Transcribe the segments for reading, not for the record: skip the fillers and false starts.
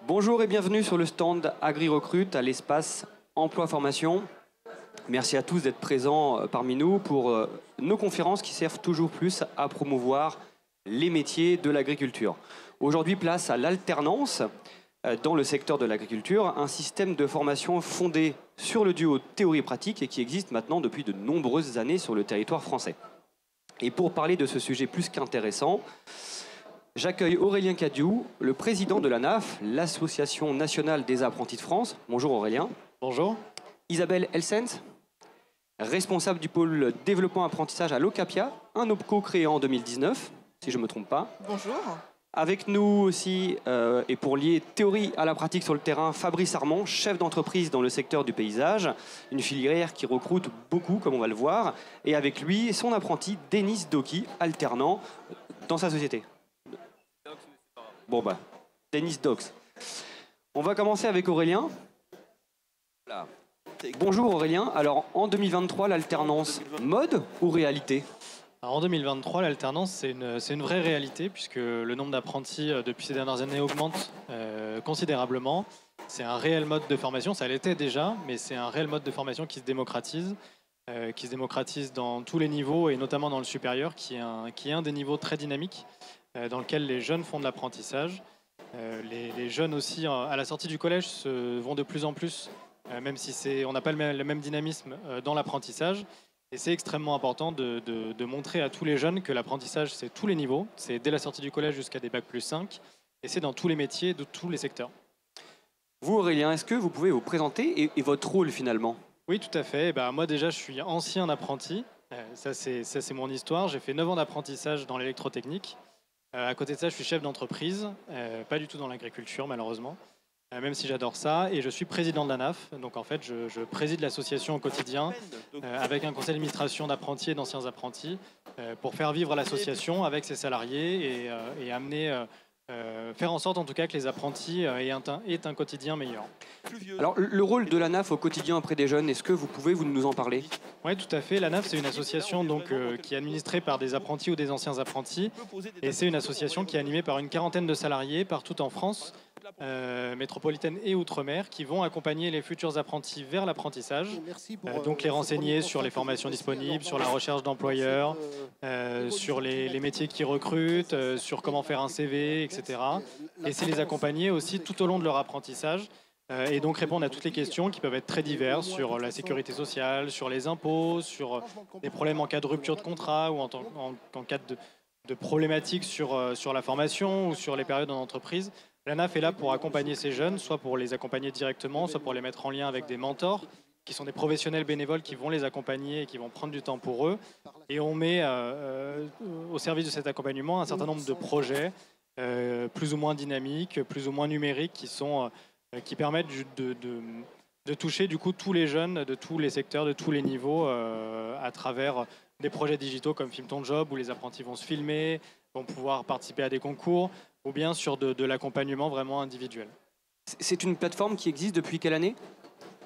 Bonjour et bienvenue sur le stand AgriRecrute à l'espace Emploi Formation. Merci à tous d'être présents parmi nous pour nos conférences qui servent toujours plus à promouvoir les métiers de l'agriculture. Aujourd'hui, place à l'alternance dans le secteur de l'agriculture, un système de formation fondé sur le duo théorie-pratique et qui existe maintenant depuis de nombreuses années sur le territoire français. Et pour parler de ce sujet plus qu'intéressant, j'accueille Aurélien Cadiou, le président de l'ANAF, l'Association nationale des apprentis de France. Bonjour Aurélien. Bonjour. Isabelle Elsens, responsable du pôle développement apprentissage à l'OCAPIA, un OPCO créé en 2019, si je ne me trompe pas. Bonjour. Avec nous aussi, et pour lier théorie à la pratique sur le terrain, Fabrice Armand, chef d'entreprise dans le secteur du paysage, une filière qui recrute beaucoup, comme on va le voir, et avec lui, son apprenti, Denis Doki, alternant dans sa société. Bon bah, Denis Dox. On va commencer avec Aurélien. Voilà. Bonjour Aurélien, alors en 2023, l'alternance mode ou réalité ? Alors, en 2023, l'alternance, c'est une vraie réalité puisque le nombre d'apprentis depuis ces dernières années augmente considérablement. C'est un réel mode de formation, ça l'était déjà, mais c'est un réel mode de formation qui se démocratise dans tous les niveaux et notamment dans le supérieur, qui est un des niveaux très dynamiques dans lequel les jeunes font de l'apprentissage. Les jeunes aussi, à la sortie du collège, vont de plus en plus, même si on n'a pas le même dynamisme dans l'apprentissage. Et c'est extrêmement important de montrer à tous les jeunes que l'apprentissage, c'est tous les niveaux. C'est dès la sortie du collège jusqu'à des bac plus 5. Et c'est dans tous les métiers, de tous les secteurs. Vous Aurélien, est-ce que vous pouvez vous présenter et votre rôle finalement ? Oui, tout à fait. Moi déjà, je suis ancien apprenti. Ça, c'est mon histoire. J'ai fait 9 ans d'apprentissage dans l'électrotechnique. À côté de ça, je suis chef d'entreprise. Pas du tout dans l'agriculture, malheureusement. Même si j'adore ça, et je suis président de l'ANAF, donc en fait je préside l'association au quotidien avec un conseil d'administration d'apprentis et d'anciens apprentis pour faire vivre l'association avec ses salariés et amener, faire en sorte en tout cas que les apprentis aient un quotidien meilleur. Alors le rôle de l'ANAF au quotidien auprès des jeunes, est-ce que vous pouvez nous en parler ? Oui, tout à fait. L'ANAF, c'est une association qui est administrée par des apprentis ou des anciens apprentis, et c'est une association qui est animée par une quarantaine de salariés partout en France, métropolitaine et outre-mer, qui vont accompagner les futurs apprentis vers l'apprentissage, donc les renseigner sur les formations disponibles, sur la recherche d'employeurs, sur les métiers qu'ils recrutent, sur comment faire un CV, etc. Et c'est les accompagner aussi tout au long de leur apprentissage, et donc répondre à toutes les questions qui peuvent être très diverses sur la sécurité sociale, sur les impôts, sur des problèmes en cas de rupture de contrat ou en cas de problématiques sur la formation ou sur les périodes en entreprise. L'ANAF est là pour accompagner ces jeunes, soit pour les accompagner directement, soit pour les mettre en lien avec des mentors, qui sont des professionnels bénévoles qui vont les accompagner et qui vont prendre du temps pour eux. Et on met au service de cet accompagnement un certain nombre de projets, plus ou moins dynamiques, plus ou moins numériques, qui permettent de toucher du coup tous les jeunes de tous les secteurs, de tous les niveaux, à travers des projets digitaux comme Filme ton job, où les apprentis vont se filmer, vont pouvoir participer à des concours, ou bien sur de l'accompagnement vraiment individuel. C'est une plateforme qui existe depuis quelle année ?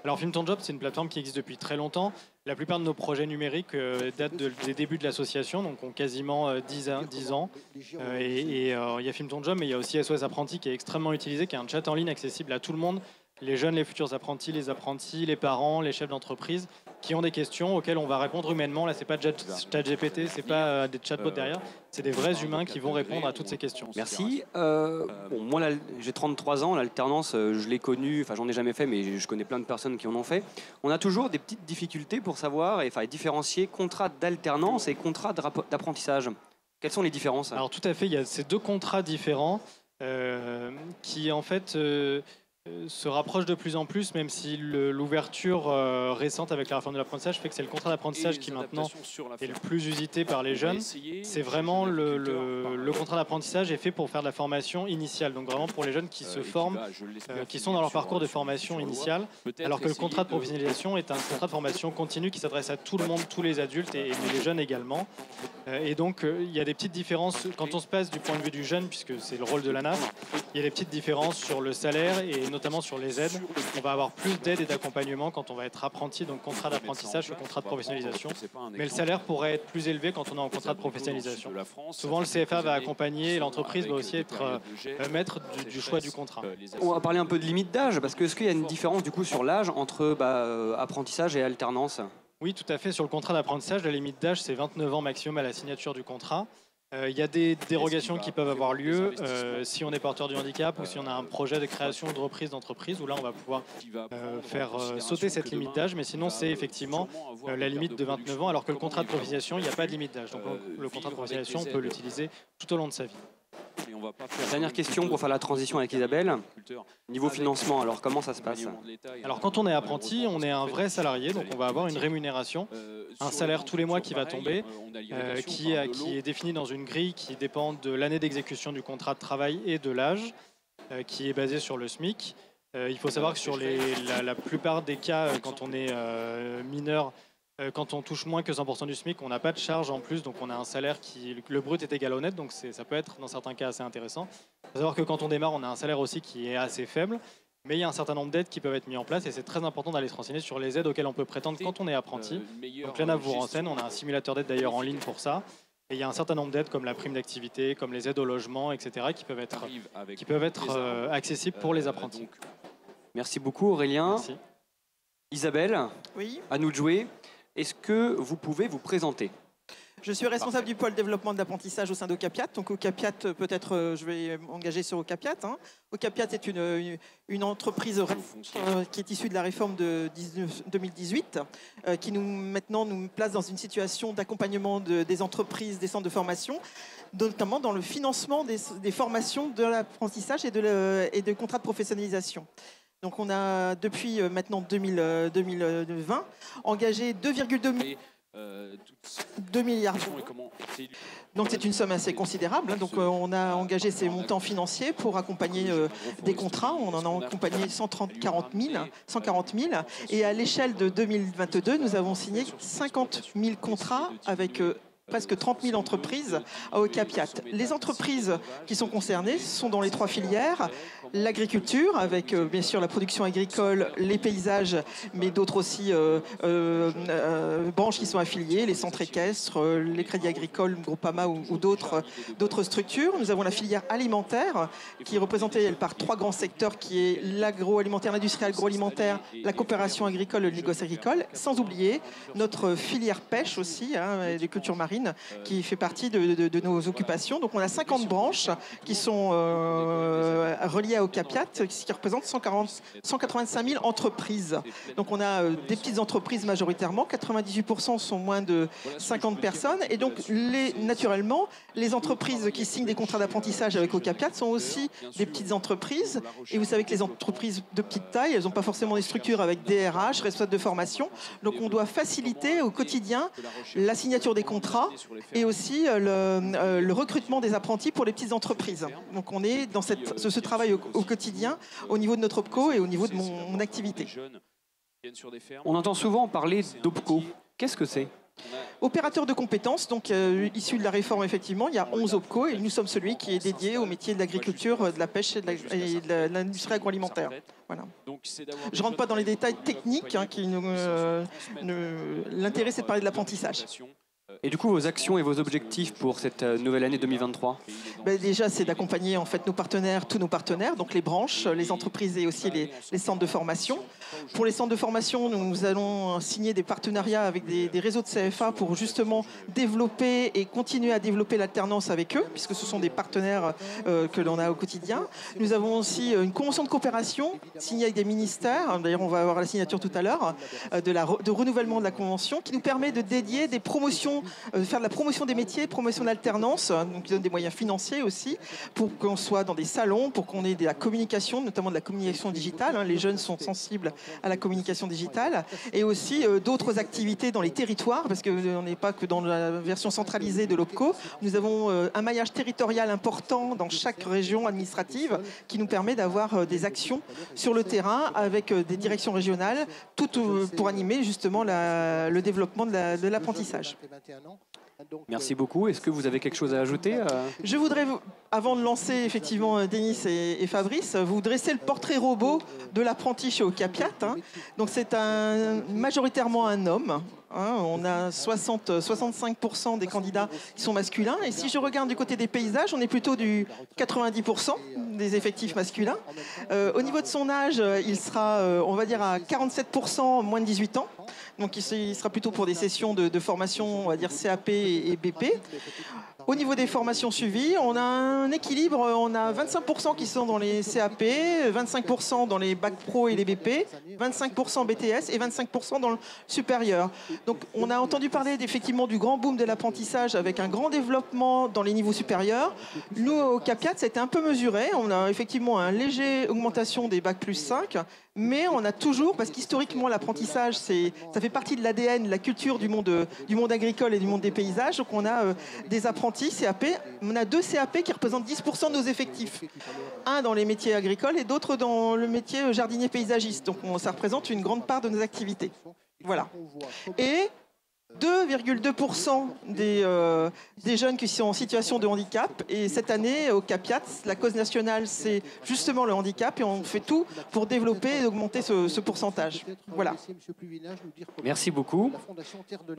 Alors Filme ton job, c'est une plateforme qui existe depuis très longtemps. La plupart de nos projets numériques datent des débuts de l'association, donc ont quasiment 10 ans. Il y a Filme ton job, mais il y a aussi SOS Apprenti qui est extrêmement utilisé, qui est un chat en ligne accessible à tout le monde, les jeunes, les futurs apprentis, les parents, les chefs d'entreprise, qui ont des questions auxquelles on va répondre humainement. Là, c'est pas ChatGPT, c'est pas des chatbots derrière, c'est des vrais humains qui vont répondre à toutes ces questions. Merci. Moi, là, j'ai 33 ans, l'alternance, je l'ai connue, enfin, j'en ai jamais fait, mais je connais plein de personnes qui en ont fait. On a toujours des petites difficultés pour savoir et différencier contrat d'alternance et contrat d'apprentissage. Quelles sont les différences ? Alors, tout à fait, il y a ces deux contrats différents qui, en fait, se rapproche de plus en plus, même si l'ouverture récente avec la réforme de l'apprentissage fait que c'est le contrat d'apprentissage qui maintenant est le plus usité par les jeunes. C'est vraiment le contrat d'apprentissage est fait pour faire de la formation initiale, donc vraiment pour les jeunes qui se forment, qui sont dans leur parcours de formation initiale, alors que le contrat de professionnalisation est un contrat de formation continue qui s'adresse à tout le monde, tous les adultes et les jeunes également. Et donc il y a des petites différences quand on se passe du point de vue du jeune, puisque c'est le rôle de l'ANAF, il y a des petites différences sur le salaire et notamment sur les aides. On va avoir plus d'aides et d'accompagnement quand on va être apprenti, donc contrat d'apprentissage ou contrat de professionnalisation. Mais le salaire pourrait être plus élevé quand on est en contrat de professionnalisation. Souvent, le CFA va accompagner et l'entreprise va aussi être maître du choix du contrat. On va parler un peu de limite d'âge, parce que est-ce qu'il y a une différence du coup sur l'âge entre apprentissage et alternance? Oui, tout à fait. Sur le contrat d'apprentissage, la limite d'âge, c'est 29 ans maximum à la signature du contrat. Il y a des dérogations qui peuvent avoir lieu si on est porteur du handicap ou si on a un projet de création ou de reprise d'entreprise, où là on va pouvoir faire sauter cette limite d'âge, mais sinon c'est effectivement la limite de 29 ans, alors que le contrat de professionnalisation, il n'y a pas de limite d'âge. Donc le contrat de professionnalisation, on peut l'utiliser tout au long de sa vie. Dernière question pour faire la transition avec Isabelle. Niveau financement, alors comment ça se passe? Alors quand on est apprenti, on est un vrai salarié, donc on va avoir une rémunération, un salaire tous les mois qui va tomber, qui est défini dans une grille qui dépend de l'année d'exécution du contrat de travail et de l'âge, qui est basé sur le SMIC. Il faut savoir que sur la plupart des cas, quand on est mineur, quand on touche moins que 100% du SMIC, on n'a pas de charge en plus, donc on a un salaire qui, le brut est égal au net, donc ça peut être dans certains cas assez intéressant. Il faut savoir que quand on démarre, on a un salaire aussi qui est assez faible, mais il y a un certain nombre d'aides qui peuvent être mises en place et c'est très important d'aller se renseigner sur les aides auxquelles on peut prétendre quand on est apprenti. Donc l'ENAF vous renseigne, on a un simulateur d'aide d'ailleurs en ligne pour ça. Et il y a un certain nombre d'aides comme la prime d'activité, comme les aides au logement, etc. qui peuvent être accessibles pour les apprentis. Merci beaucoup Aurélien. Merci. Isabelle, Oui. à nous de jouer. Est-ce que vous pouvez vous présenter? Je suis responsable du pôle développement de l'apprentissage au sein d'Ocapiat. Donc Ocapiat, peut-être je vais m'engager sur Ocapiat. Ocapiat est une entreprise qui est issue de la réforme de 2018, qui maintenant nous place dans une situation d'accompagnement des entreprises, des centres de formation, notamment dans le financement des formations de l'apprentissage et de contrats de professionnalisation. Donc on a depuis maintenant 2020 engagé 2,2 milliards d'euros. Donc c'est une somme assez considérable. Donc on a engagé ces montants financiers pour accompagner des contrats. On en a accompagné 140 000. Et à l'échelle de 2022, nous avons signé 50 000 contrats avec presque 30 000 entreprises à Ocapiat. Les entreprises qui sont concernées sont dans les 3 filières. L'agriculture, avec bien sûr la production agricole, les paysages, mais d'autres aussi branches qui sont affiliées, les centres équestres, les crédits agricoles, Groupama ou d'autres structures. Nous avons la filière alimentaire, qui est représentée par 3 grands secteurs, qui est l'agroalimentaire, l'industrie agroalimentaire, la coopération agricole, le négoce agricole, sans oublier notre filière pêche aussi, des cultures marines, qui fait partie de nos occupations. Donc on a 50 branches qui sont reliées à Ocapiat, ce qui représente 185 000 entreprises. Donc on a des petites entreprises majoritairement, 98% sont moins de 50 personnes. Et donc naturellement, les entreprises qui signent des contrats d'apprentissage avec Ocapiat sont aussi des petites entreprises. Et vous savez que les entreprises de petite taille, elles n'ont pas forcément des structures avec DRH, responsables de formation. Donc on doit faciliter au quotidien la signature des contrats et aussi le recrutement des apprentis pour les petites entreprises. Donc on est dans ce travail au quotidien, au niveau de notre OPCO et au niveau de mon activité. On entend souvent parler d'OPCO. Qu'est-ce que c'est? Opérateur de compétences, donc issu de la réforme, effectivement, il y a 11 OPCO et nous sommes celui qui est dédié au métier de l'agriculture, de la pêche et de l'industrie agroalimentaire. Voilà. Je ne rentre pas dans les détails techniques, l'intérêt c'est de parler de l'apprentissage. Et du coup, vos actions et vos objectifs pour cette nouvelle année 2023? Déjà, c'est d'accompagner en fait nos partenaires, tous nos partenaires, donc les branches, les entreprises et aussi les centres de formation. Pour les centres de formation, nous allons signer des partenariats avec des réseaux de CFA pour justement développer et continuer à développer l'alternance avec eux, puisque ce sont des partenaires que l'on a au quotidien. Nous avons aussi une convention de coopération signée avec des ministères, d'ailleurs on va avoir la signature tout à l'heure, de renouvellement de la convention, qui nous permet de dédier des promotions, de faire de la promotion des métiers, promotion d'alternance, donc qui donne des moyens financiers aussi, pour qu'on soit dans des salons, pour qu'on ait de la communication, notamment de la communication digitale. Les jeunes sont sensibles à la communication digitale, et aussi d'autres activités dans les territoires, parce qu'on n'est pas que dans la version centralisée de l'OPCO. Nous avons un maillage territorial important dans chaque région administrative qui nous permet d'avoir des actions sur le terrain avec des directions régionales, tout pour animer justement le développement de l'apprentissage. Merci beaucoup. Est-ce que vous avez quelque chose à ajouter Je voudrais, avant de lancer effectivement Denis et Fabrice, vous dresser le portrait robot de l'apprenti chez Ocapiat. Donc c'est majoritairement un homme. On a 65% des candidats qui sont masculins. Et si je regarde du côté des paysages, on est plutôt du 90% des effectifs masculins. Au niveau de son âge, il sera, on va dire, à 47% moins de 18 ans. Donc il sera plutôt pour des sessions de formation, on va dire CAP et BP. Au niveau des formations suivies, on a un équilibre. On a 25% qui sont dans les CAP, 25% dans les bacs pro et les BP, 25% BTS et 25% dans le supérieur. Donc on a entendu parler effectivement du grand boom de l'apprentissage avec un grand développement dans les niveaux supérieurs. Nous, au Capiat, c'était un peu mesuré. On a effectivement une légère augmentation des bacs plus 5. Mais on a toujours, parce qu'historiquement l'apprentissage, ça fait partie de l'ADN, la culture du monde agricole et du monde des paysages. Donc on a des apprentis CAP, on a 2 CAP qui représentent 10% de nos effectifs. Un dans les métiers agricoles et d'autres dans le métier jardinier paysagiste. Donc ça représente une grande part de nos activités. Voilà. Et 2,2% des jeunes qui sont en situation de handicap. Et cette année, au Capiat, la cause nationale, c'est justement le handicap. Et on fait tout pour développer et augmenter ce pourcentage. Voilà. Merci beaucoup.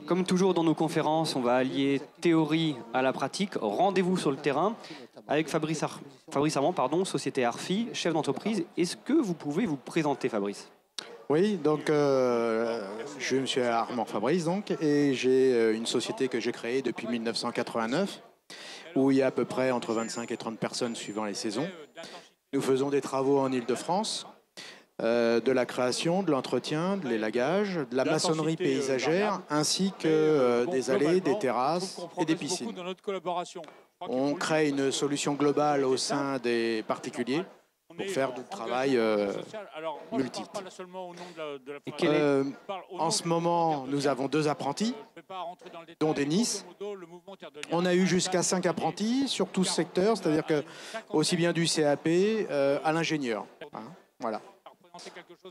Comme toujours dans nos conférences, on va allier théorie à la pratique. Rendez-vous sur le terrain avec Fabrice Armand, société Arfi, chef d'entreprise. Est-ce que vous pouvez vous présenter, Fabrice ? Oui, donc je me suis Armand Fabrice donc, et j'ai une société que j'ai créée depuis 1989 où il y a à peu près entre 25 et 30 personnes suivant les saisons. Nous faisons des travaux en Île-de-France, de la création, de l'entretien, de l'élagage, de la maçonnerie paysagère ainsi que des allées, des terrasses et des piscines. On crée une solution globale au sein des particuliers pour faire du travail multiple. En ce moment, nous avons 2 apprentis, dont Denis. On a eu jusqu'à 5 apprentis sur tout ce secteur, c'est-à-dire que aussi bien du CAP à l'ingénieur. Voilà.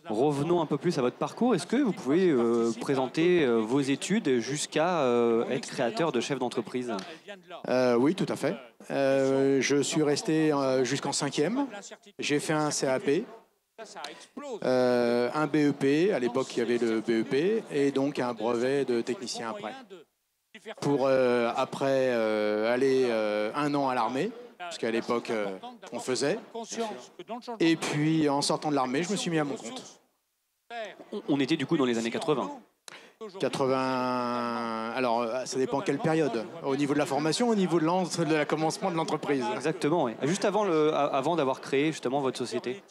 Revenons un peu plus à votre parcours. Est-ce que vous pouvez présenter vos études jusqu'à être créateur de chef d'entreprise ? Oui, tout à fait. Je suis resté jusqu'en 5e. J'ai fait un CAP, un BEP. À l'époque, il y avait le BEP et donc un brevet de technicien après. Pour après aller 1 an à l'armée. Parce qu'à l'époque, on faisait. Et puis, en sortant de l'armée, je me suis mis à mon compte. On était du coup dans les années 80. 80... Alors, ça dépend quelle période. Au niveau de la formation, au niveau de la commencement de l'entreprise. Exactement, oui. Juste avant d'avoir créé justement votre société.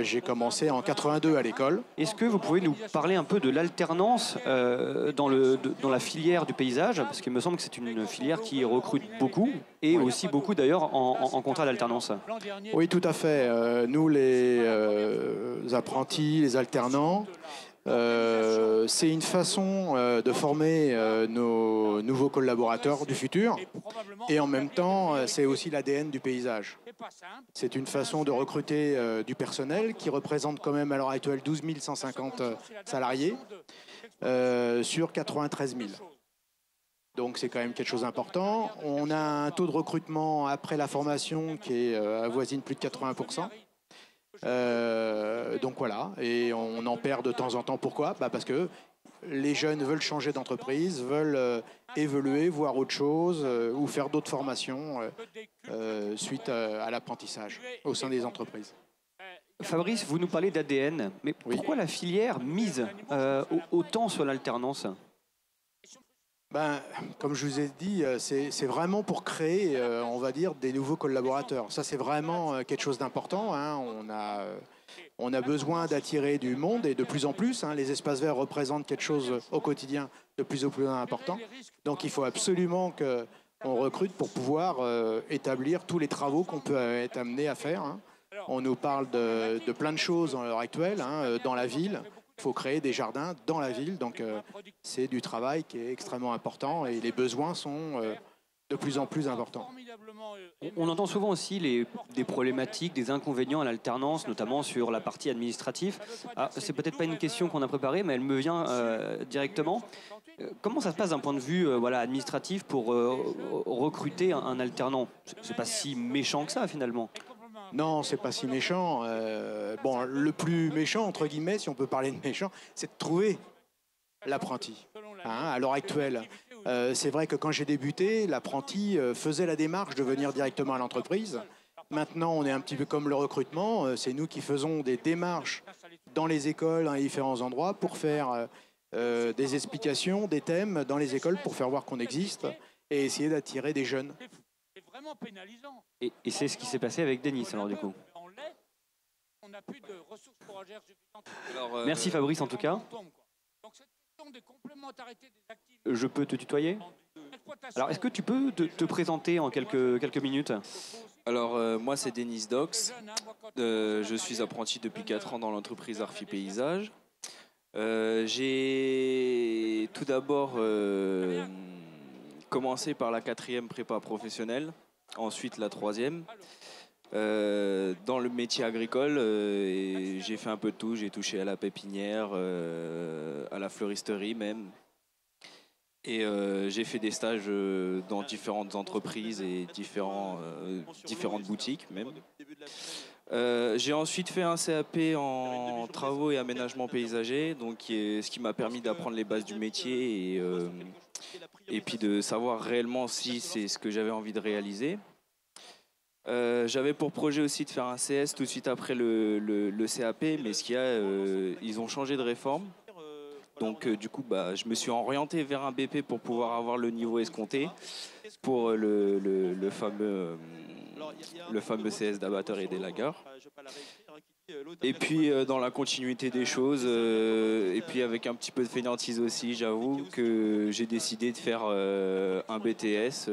J'ai commencé en 82 à l'école. Est-ce que vous pouvez nous parler un peu de l'alternance dans la filière du paysage ? Parce qu'il me semble que c'est une filière qui recrute beaucoup, et aussi beaucoup d'ailleurs en contrat d'alternance. Oui, tout à fait. Nous, les apprentis, les alternants, c'est une façon de former nos nouveaux collaborateurs du futur et en même temps c'est aussi l'ADN du paysage. C'est une façon de recruter du personnel qui représente quand même à l'heure actuelle 12 150 salariés sur 93 000. Donc c'est quand même quelque chose d'important. On a un taux de recrutement après la formation qui est avoisine plus de 80%. Donc voilà, et on en perd de temps en temps. Pourquoi ? Parce que les jeunes veulent changer d'entreprise, veulent évoluer, voir autre chose ou faire d'autres formations suite à l'apprentissage au sein des entreprises. Fabrice, vous nous parlez d'ADN, mais pourquoi la filière mise autant sur l'alternance ? Comme je vous ai dit, c'est vraiment pour créer, on va dire, des nouveaux collaborateurs. Ça, c'est vraiment quelque chose d'important. On a besoin d'attirer du monde et de plus en plus. Les espaces verts représentent quelque chose au quotidien de plus en plus important. Donc, il faut absolument qu'on recrute pour pouvoir établir tous les travaux qu'on peut être amené à faire. On nous parle de plein de choses à l'heure actuelle dans la ville. Il faut créer des jardins dans la ville, donc c'est du travail qui est extrêmement important et les besoins sont de plus en plus importants. On entend souvent aussi des problématiques, des inconvénients à l'alternance, notamment sur la partie administrative. C'est peut-être pas une question qu'on a préparée, mais elle me vient directement. Comment ça se passe d'un point de vue voilà, administratif pour recruter un alternant? C'est pas si méchant que ça finalement. Non, c'est pas si méchant. Bon, le plus méchant, entre guillemets, si on peut parler de méchant, c'est de trouver l'apprenti. Hein, à l'heure actuelle, c'est vrai que quand j'ai débuté, l'apprenti faisait la démarche de venir directement à l'entreprise. Maintenant, on est un petit peu comme le recrutement. C'est nous qui faisons des démarches dans les écoles, dans les différents endroits, pour faire des explications, des thèmes dans les écoles pour faire voir qu'on existe et essayer d'attirer des jeunes. Et c'est ce qui s'est passé avec Denis, alors du coup. Merci Fabrice en tout cas. Je peux te tutoyer? Alors est-ce que tu peux te présenter en quelques minutes? Alors moi c'est Denis Dox, je suis apprenti depuis 4 ans dans l'entreprise Arfi Paysage. J'ai tout d'abord commencé par la 4e prépa professionnelle, ensuite la 3e. Dans le métier agricole, et j'ai fait un peu de tout, j'ai touché à la pépinière, à la fleuristerie même. Et j'ai fait des stages dans différentes entreprises et différentes boutiques même. J'ai ensuite fait un CAP en travaux et aménagement paysager, donc ce qui m'a permis d'apprendre les bases du métier et puis de savoir réellement si c'est ce que j'avais envie de réaliser. J'avais pour projet aussi de faire un CS tout de suite après le CAP, mais ils ont changé de réforme. Donc du coup, je me suis orienté vers un BP pour pouvoir avoir le niveau escompté pour le fameux CS d'abatteur et d'élagueur. Et puis dans la continuité des choses, et puis avec un petit peu de fainéantise aussi, j'avoue que j'ai décidé de faire un BTS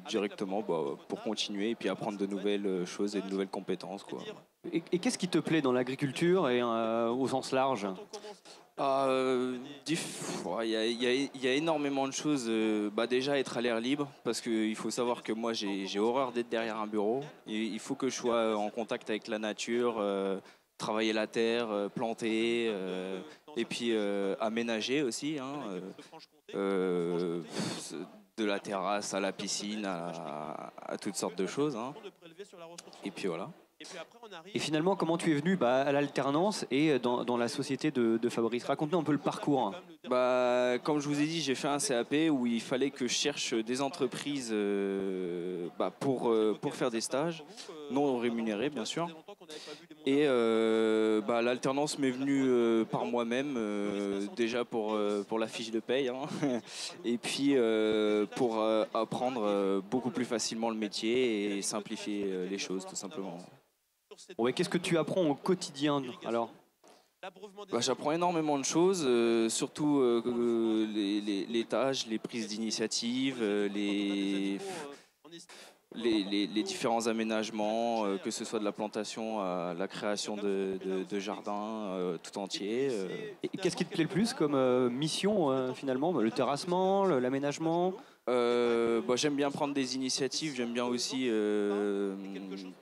directement pour continuer et puis apprendre de nouvelles choses et de nouvelles compétences, quoi. Et qu'est-ce qui te plaît dans l'agriculture et au sens large? Il y a énormément de choses. Déjà être à l'air libre, parce qu'il faut savoir que moi j'ai horreur d'être derrière un bureau. Il faut que je sois en contact avec la nature, travailler la terre, planter, et puis aménager aussi, hein, de la terrasse à la piscine, à toutes sortes de choses, hein. Et puis voilà. Et finalement, comment tu es venu à l'alternance et dans la société de Fabrice? Raconte-nous un peu le parcours. Comme je vous ai dit, j'ai fait un CAP où il fallait que je cherche des entreprises pour faire des stages, non rémunérés bien sûr. Et l'alternance m'est venue par moi-même, déjà pour la fiche de paye, hein. Et puis pour apprendre beaucoup plus facilement le métier et simplifier les choses tout simplement. Bon, et qu'est-ce que tu apprends au quotidien alors? J'apprends énormément de choses, surtout les tâches, les prises d'initiative, les différents aménagements, que ce soit de la plantation à la création de jardins tout entiers. Et qu'est-ce qui te plaît le plus comme mission finalement? Le terrassement, l'aménagement? J'aime bien prendre des initiatives, j'aime bien aussi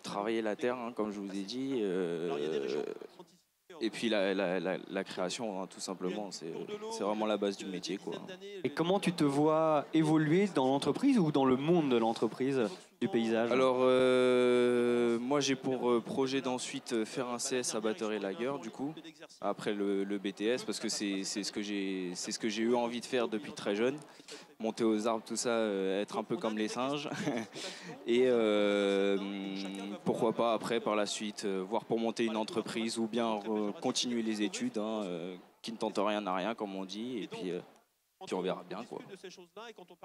travailler la terre, hein, comme je vous ai dit. Et puis la création, hein, tout simplement, c'est vraiment la base du métier, quoi. Et comment tu te vois évoluer dans l'entreprise ou dans le monde de l'entreprise du paysage? Alors, moi j'ai pour projet d'ensuite faire un CS abatteur et lagueur, du coup, après le BTS, parce que c'est ce que j'ai eu envie de faire depuis très jeune. Monter aux arbres, tout ça, être un peu comme les singes. Et pourquoi pas après, par la suite, voir pour monter une entreprise ou bien continuer les études, hein, qui ne tente rien à rien, comme on dit. Et puis on verra bien, quoi.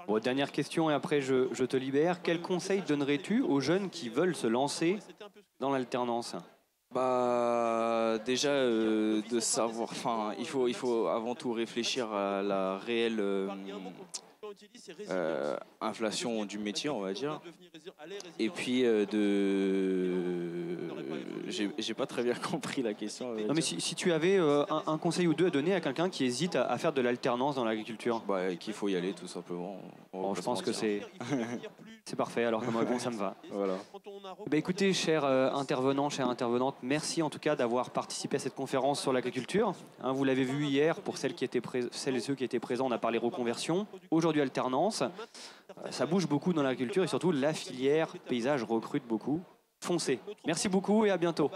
Bon, dernière question et après je te libère. Quel conseil donnerais-tu aux jeunes qui veulent se lancer dans l'alternance? Déjà de savoir, il faut avant tout réfléchir à la réelle inflation du métier, on va dire, et puis J'ai pas très bien compris la question. Non, mais si tu avais un conseil ou deux à donner à quelqu'un qui hésite à faire de l'alternance dans l'agriculture. Bah, qu'il faut y aller tout simplement. Bon, je pense que c'est parfait, alors comme réponse ça me va. Voilà. Bah, écoutez, chers intervenants, chères intervenantes, merci en tout cas d'avoir participé à cette conférence sur l'agriculture. Hein, vous l'avez vu hier, pour celles et ceux qui étaient présents, on a parlé reconversion. Aujourd'hui alternance. Ça bouge beaucoup dans l'agriculture et surtout la filière paysage recrute beaucoup. Foncez. Merci beaucoup et à bientôt.